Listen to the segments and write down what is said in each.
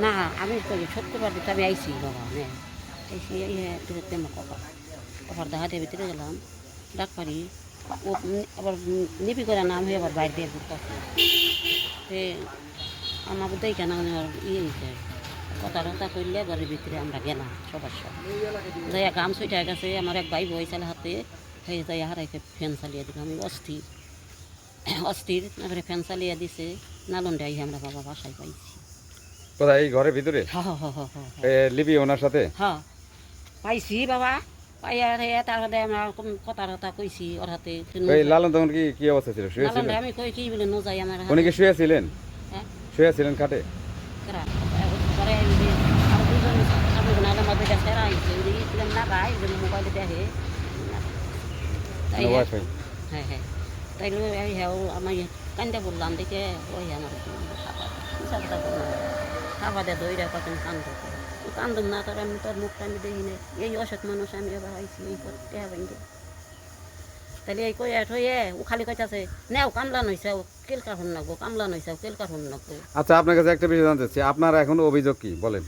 না আমি কই শুক্রবার দিতে আমি আইছি বাবা হ্যাঁ আইসি তেমন কপার দেখাতে ভিতরে গেলাম ডাক্তারি ও আবার নিপি করে নাম হয়ে আবার বাইরে দিয়ে ঘুরতেছে সে আমার বোধহয় কেন হয়েছে কথা টথা করলে ঘরের ভিতরে আমরা গেলাম সবার সব যাইয়া গাম ছুটে গেছে আমার এক ভাই বই চালে হাতে হয়ে যাই হারাইকে ফ্যান চালিয়ে দিল আমি অস্থির অস্থির তারপরে ফ্যান চালিয়ে দিছে নালন্ডে আই আমরা বাবা বাসায় পাইছি কোথায় এই ঘরের ভিতরে লিপি ওনার সাথে হ্যাঁ পাইছি বাবা পাইয়া তারপরে আমরা কথা টথা কইছি ওর হাতে লালন তখন কি অবস্থা ছিল নালন্ডে আমি কই কি বলে ন যাই আমার উনি কি শুয়েছিলেন হ্যাঁ শুয়েছিলেন খাটে পরে আর দুজন আমি নালে মধ্যে গেছে আইছে না ভাই মোবাইলে দেখে হ্যাঁ হ্যাঁ তাই হ্যাঁ আমি কান্দা বললাম দেখে ওই আমার খাবার দেয় দইরা কখন কান্দুম না তোর আমি তোর মুখটা আমি দেখি না এই অসৎ মানুষ আমি এবার আইছি এই করতে হবে তাহলে এই কই হয়ে ও খালি কইতাছে নেও কামলা নইছে কেলকার হন নাগো কামলা নইছে কেলকার হন নাগো। আচ্ছা আপনার কাছে একটা বিষয় জানতে চাচ্ছি আপনার এখন অভিযোগ কি বলেন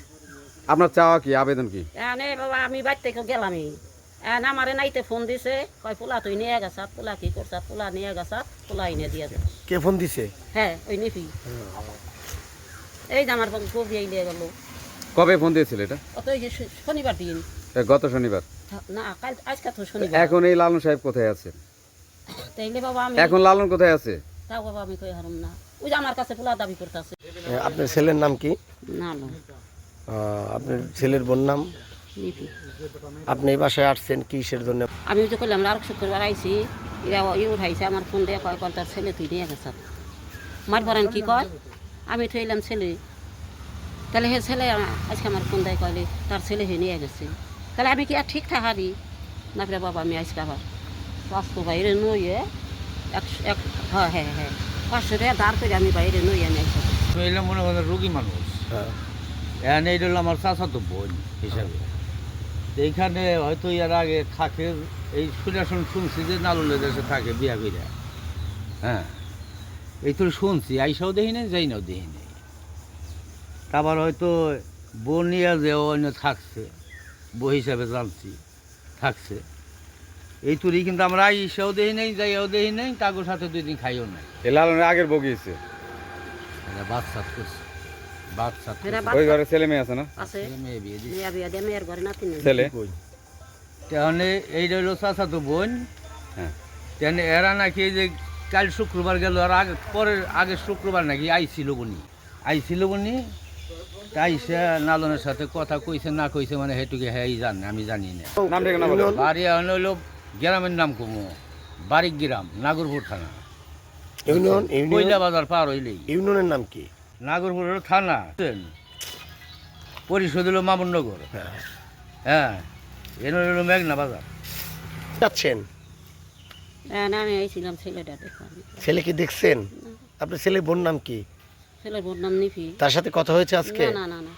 আপনার চাওয়া কি আবেদন কি? বাবা আমি বাড়ি থেকে গেলামই আমারে নাইতে ফোন দিছে কয় পোলা তুই নিয়ে গেছা পোলা কি করছা পোলা নিয়ে গেছা পোলা এনে দিয়ে দে। কে ফোন দিছে? হ্যাঁ ওই নিপি এই যে আমার কবি নিয়ে গেল। কবে ফোন দিয়েছিল এটা? অত ওই যে শনিবার দিন গত শনিবার না কাল আজকে তো শনিবার। এখন এই লালন সাহেব কোথায় আছে? তাইলে বাবা আমি এখন লালন কোথায় আছে? তাও বাবা আমি কই হারুম না ওই যে আমার কাছে পোলা দাবি করতেছে। আপনার ছেলের নাম কি? না না আপনার ছেলের বোন নাম নিপি। আপনি এই বাসায় আসছেন কিসের জন্য? আমি যে করলাম আর শুক্রবার আইছি এরা উঠাইছে আমার ফোন দিয়ে কয় তার ছেলে তুই নিয়ে গেছ মার ভরেন কি কয় আমি থইলাম ছেলে তাহলে হে ছেলে আজকে আমার ফোন দেয় কয়লে তার ছেলে হে নিয়ে গেছে তাহলে আমি কি আর ঠিক থাকারি না ফিরে বাবা আমি আজকে আবার স্বাস্থ্য বাইরে নইয়ে হ্যাঁ হ্যাঁ হ্যাঁ 500 টাকা দাঁড় করে আমি বাইরে নই আমি এলাম মনে করেন রোগী মানুষ এখন এইটা হলো আমার চাচাতো বোন হিসাবে এইখানে হয়তো এর আগে থাকে এই শুনছি যে নালনের দেশে থাকে বিয়া বিরা হ্যাঁ এই তো শুনছি আইসাও দেখি নাই যাই নাও দেখি নাই তারপর হয়তো বোন নিয়ে যে অন্য থাকছে বই হিসাবে জানছি থাকছে এই তুই কিন্তু আমরা আইসাও দেখি নাই যাইয়াও দেখি নাই তাগোর সাথে 2 দিন খাইও নাই। এই লালনের আগের বগিয়েছে বাচ্চা করছে বাচ্চা ওই ঘরে ছেলে মেয়ে আছে না? আছে মেয়ে বিয়ে দিচ্ছে মেয়ে বিয়া দিয়ে মেয়ের ঘরে নাতি ছেলে তাহলে এই রইল চাচাতো বোন হ্যাঁ তাহলে এরা নাকি এই যে কাল শুক্রবার গেল আর আগে পরের আগের শুক্রবার নাকি আইছিল বনি আইসে নালনের সাথে কথা কইছে না কইছে মানে সেটুকে হ্যাঁ জানে আমি জানি না। নাম ঠিকানা বলেন। বাড়ি হইল গ্রামের নাম কমো বারিক গ্রাম নাগরপুর থানা ইউনিয়ন কইলা বাজার পার হইলেই। ইউনিয়নের নাম কি? নাগরপুর হলো থানা পরিষদ হলো মামুননগর হ্যাঁ এর হলো মেঘনা বাজার। যাচ্ছেন না আমি আইছিলাম ছেলেটা দেখো ছেলেকে দেখছেন? আপনার ছেলের বোন নাম কি? ছেলের বোন নাম নিপি। তার সাথে কথা হয়েছে আজকে? না না না